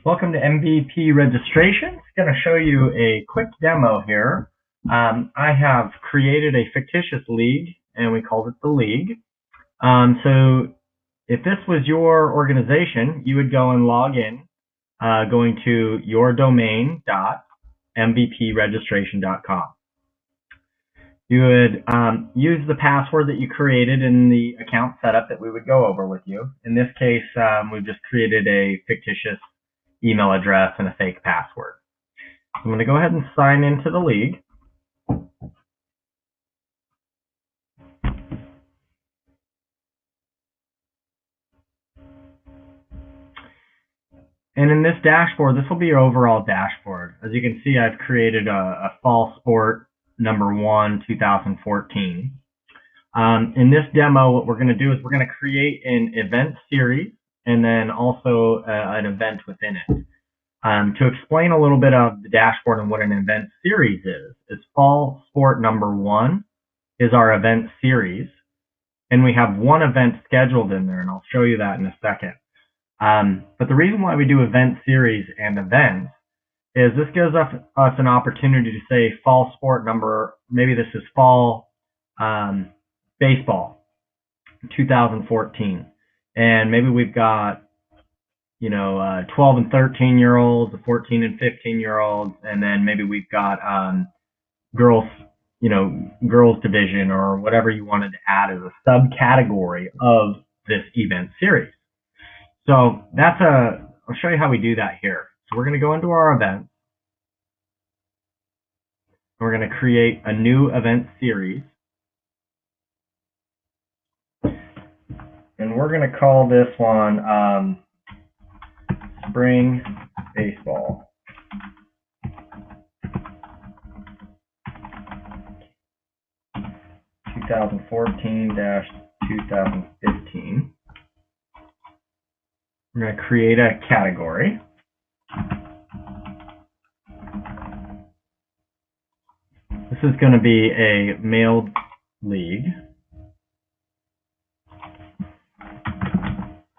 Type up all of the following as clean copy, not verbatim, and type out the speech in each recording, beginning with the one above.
Welcome to MVP registration. It's going to show you a quick demo here. I have created a fictitious league, and we called it the league. So if this was your organization, you would go and log in, going to yourdomain.mvpregistration.com. You would use the password that you created in the account setup that we would go over with you. In this case, we've just created a fictitious email address and a fake password. I'm going to go ahead and sign into the league. And in this dashboard, this will be your overall dashboard. As you can see, I've created a fall sport number 1, 2014. In this demo, what we're going to do is we're going to create an event series and then also an event within it. To explain a little bit of the dashboard and what an event series is fall sport number 1 is our event series, and we have one event scheduled in there, and I'll show you that in a second. But the reason why we do event series and events is this gives us an opportunity to say fall sport number, maybe this is fall baseball 2014, and maybe we've got 12 and 13-year-olds, the 14 and 15-year-olds, and then maybe we've got girls division or whatever you wanted to add as a subcategory of this event series. So I'll show you how we do that here. So we're going to go into our events. We're going to create a new event series. And we're going to call this one Spring Baseball. (2014-2015). We're going to create a category. This is going to be a mailed league.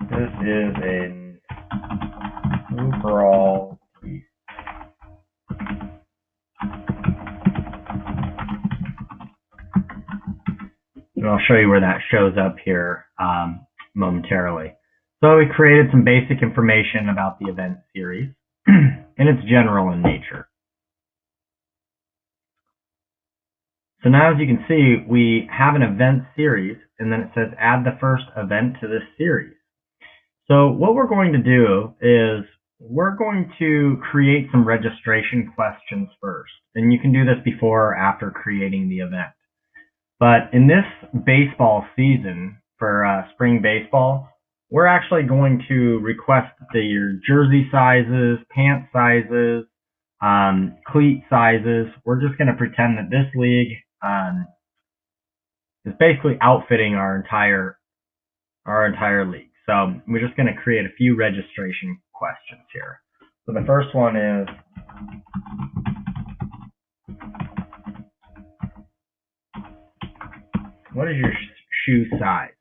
This is an overall piece. And I'll show you where that shows up here momentarily. So we created some basic information about the event series, and it's general in nature. So now, as you can see, we have an event series, and then it says add the first event to this series. So what we're going to do is we're going to create some registration questions first. And you can do this before or after creating the event. But in this baseball season for spring baseball, we're actually going to request your jersey sizes, pant sizes, cleat sizes. We're just going to pretend that this league is basically outfitting our entire league. So we're just going to create a few registration questions here. So the first one is, what is your shoe size?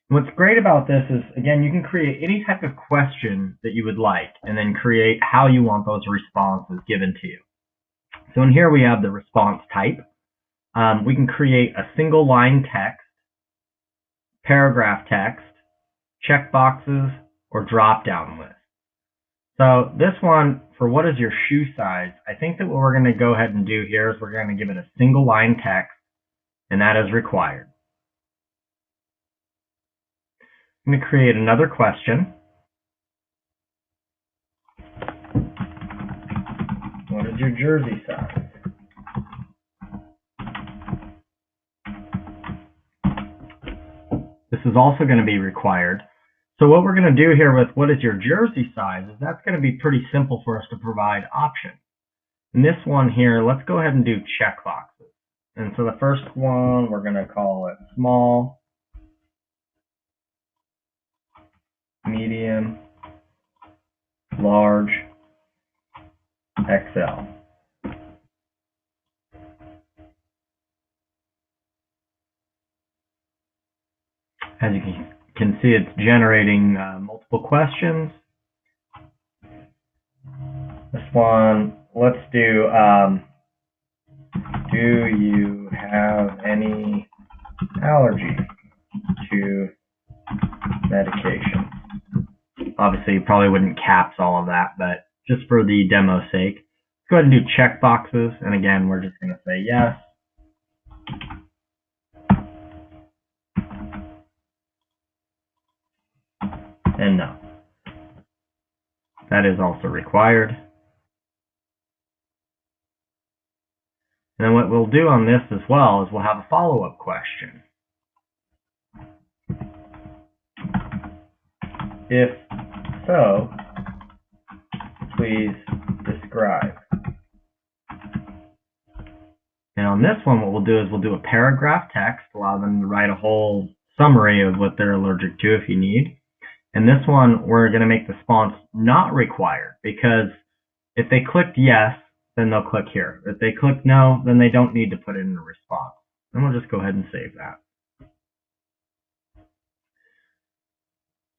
And what's great about this is, again, you can create any type of question that you would like and then create how you want those responses given to you. So in here we have the response type. We can create a single line text, paragraph text, checkboxes, or drop-down list. So this one, for what is your shoe size, I think that what we're going to go ahead and do here is we're going to give it a single line text, and that is required. I'm going to create another question. What is your jersey size? This is also going to be required. So what we're going to do here with what is your jersey size is that's going to be pretty simple for us to provide options. In this one here, let's go ahead and do checkboxes. And so the first one, we're going to call it small, medium, large, XL. As you can see, it's generating multiple questions. one, let's do you have any allergy to medication? Obviously, you probably wouldn't caps all of that, but just for the demo's sake, let's go ahead and do check boxes. And again, we're just going to say yes. And no. That is also required. And then what we'll do on this as well is we'll have a follow-up question. If so, please describe. And on this one, what we'll do is we'll do a paragraph text, allow them to write a whole summary of what they're allergic to if you need. And this one, we're going to make the response not required, because if they clicked yes, then they'll click here. If they click no, then they don't need to put in a response. And we'll just go ahead and save that.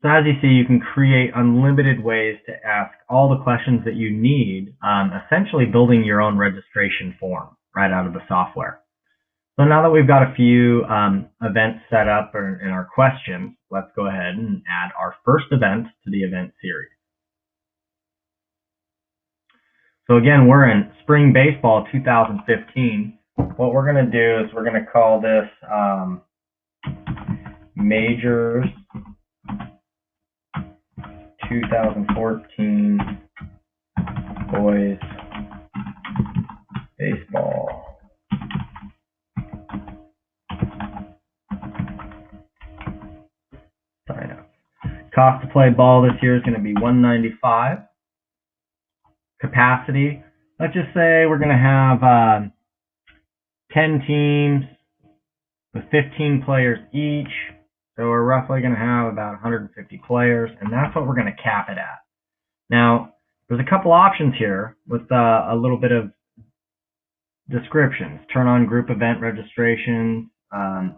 So as you see, you can create unlimited ways to ask all the questions that you need, essentially building your own registration form right out of the software. So now that we've got a few events set up in our questions, let's go ahead and add our first event to the event series. So again, we're in Spring Baseball 2015. What we're going to do is we're going to call this Majors 2014 Boys Baseball. Sign up. Cost to play ball this year is going to be $195. Capacity, let's just say we're going to have 10 teams with 15 players each. So we're roughly going to have about 150 players, and that's what we're going to cap it at. Now, there's a couple options here with a little bit of descriptions. Turn on group event registrations, turn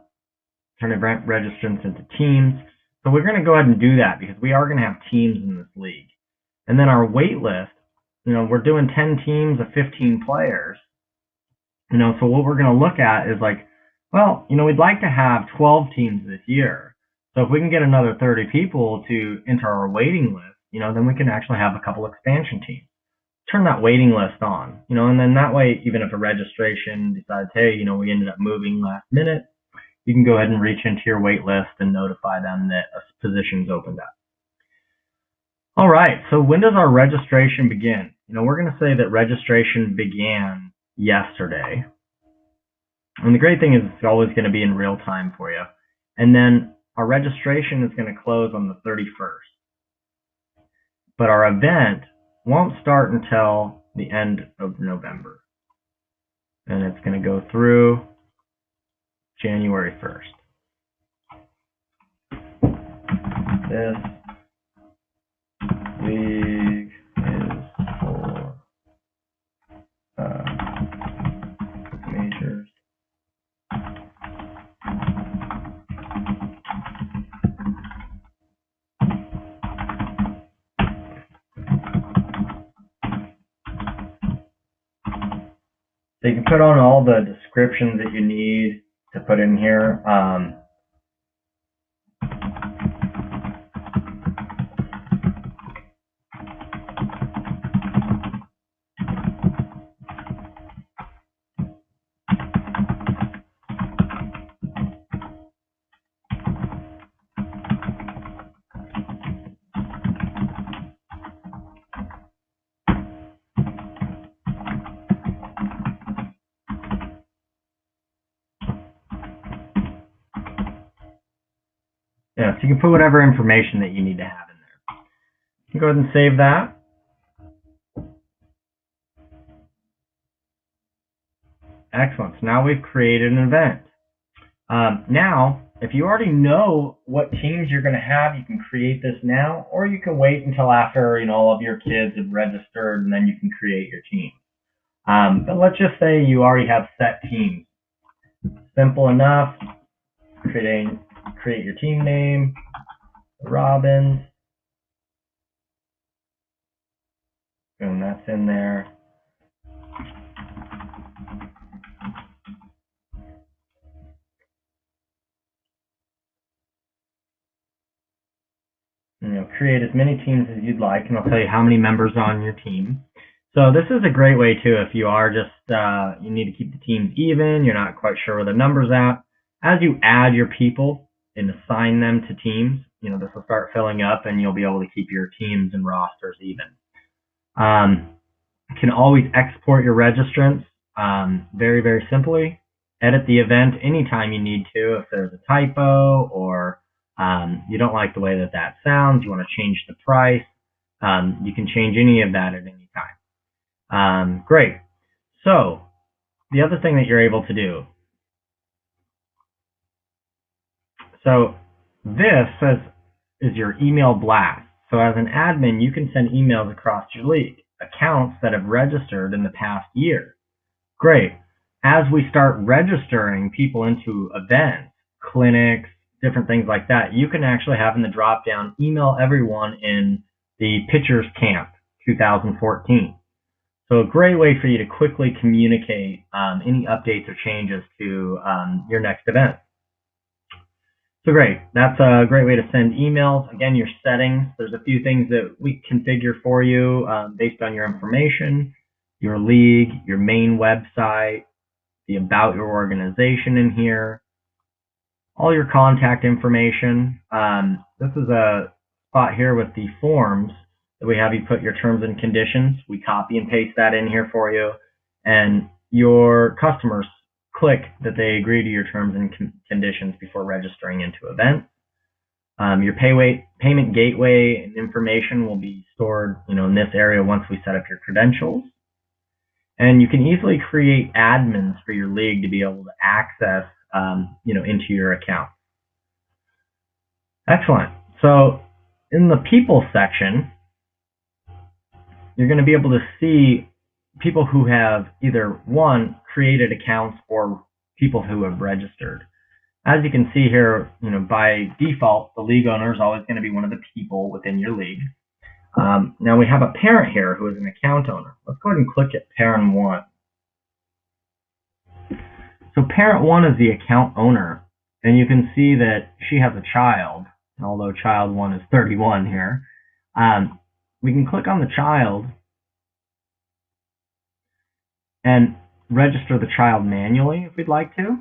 event registrants into teams. So we're going to go ahead and do that because we are going to have teams in this league. And then our wait list, we're doing 10 teams of 15 players. So what we're going to look at is like, well, we'd like to have 12 teams this year. So if we can get another 30 people to enter our waiting list, then we can actually have a couple expansion teams. Turn that waiting list on, and then that way, even if a registration decides, hey, we ended up moving last minute, you can go ahead and reach into your wait list and notify them that a position's opened up. All right, so when does our registration begin? We're going to say that registration began yesterday. And the great thing is it's always going to be in real time for you. And then our registration is going to close on the 31st. But our event won't start until the end of November. And it's going to go through January 1st. This league is for majors. So you can put on all the descriptions that you need to put in here. Yeah, so you can put whatever information that you need to have in there. You can go ahead and save that. Excellent. So now we've created an event. Now, if you already know what teams you're going to have, you can create this now, or you can wait until after all of your kids have registered, and then you can create your team. But let's just say you already have set teams. Simple enough. Create your team name, Robins, and that's in there. Create as many teams as you'd like, and I'll tell you how many members are on your team. So this is a great way too if you are just, you need to keep the teams even, you're not quite sure where the number's at. As you add your people and assign them to teams, this will start filling up and you'll be able to keep your teams and rosters even. You can always export your registrants very, very simply. Edit the event anytime you need to if there's a typo or you don't like the way that sounds, you want to change the price, you can change any of that at any time. Great. So the other thing that you're able to do, so this is your email blast. So as an admin, you can send emails across your league, accounts that have registered in the past year. Great. As we start registering people into events, clinics, different things like that, you can actually have in the drop down email everyone in the Pitchers Camp 2014. So a great way for you to quickly communicate any updates or changes to your next event. So great, that's a great way to send emails. Again, your settings, there's a few things that we configure for you based on your information, your league, your main website, the about your organization in here, all your contact information. This is a spot here with the forms that we have you put your terms and conditions. We copy and paste that in here for you, and your customers click that they agree to your terms and conditions before registering into events. Your payment gateway and information will be stored, in this area once we set up your credentials. And you can easily create admins for your league to be able to access, into your account. Excellent. So in the people section, you're going to be able to see people who have either one, created accounts or people who have registered. As you can see here, by default, the league owner is always going to be one of the people within your league. Now we have a parent here who is an account owner. Let's go ahead and click at parent 1. So parent 1 is the account owner, and you can see that she has a child, although child 1 is 31 here. We can click on the child and register the child manually if we'd like to.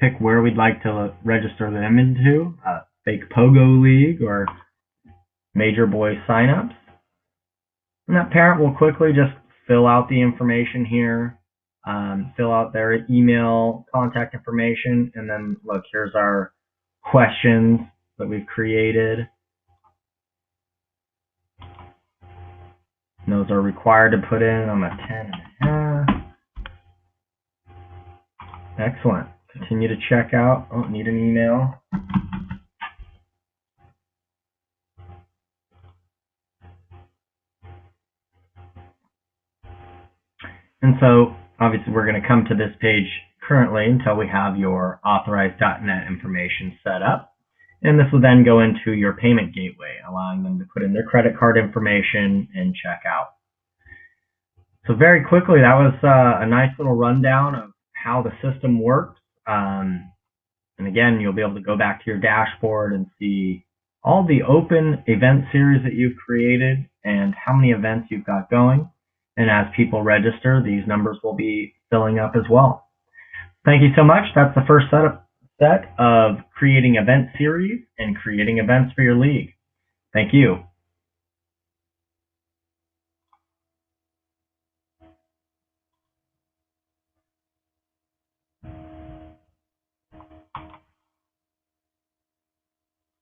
Pick where we'd like to register them into, fake Pogo League or Major Boys signups. And that parent will quickly just fill out the information here, fill out their email, contact information, and then look, here's our questions that we've created. And those are required to put in. I'm a 10.5. Excellent. Continue to check out. Oh, need an email. And so, obviously, we're going to come to this page currently until we have your authorized.net information set up. And this will then go into your payment gateway, allowing them to put in their credit card information and check out. So very quickly, that was a nice little rundown of how the system works. And again, you'll be able to go back to your dashboard and see all the open event series that you've created and how many events you've got going. And as people register, these numbers will be filling up as well. Thank you so much. That's the first set of creating event series and creating events for your league. Thank you.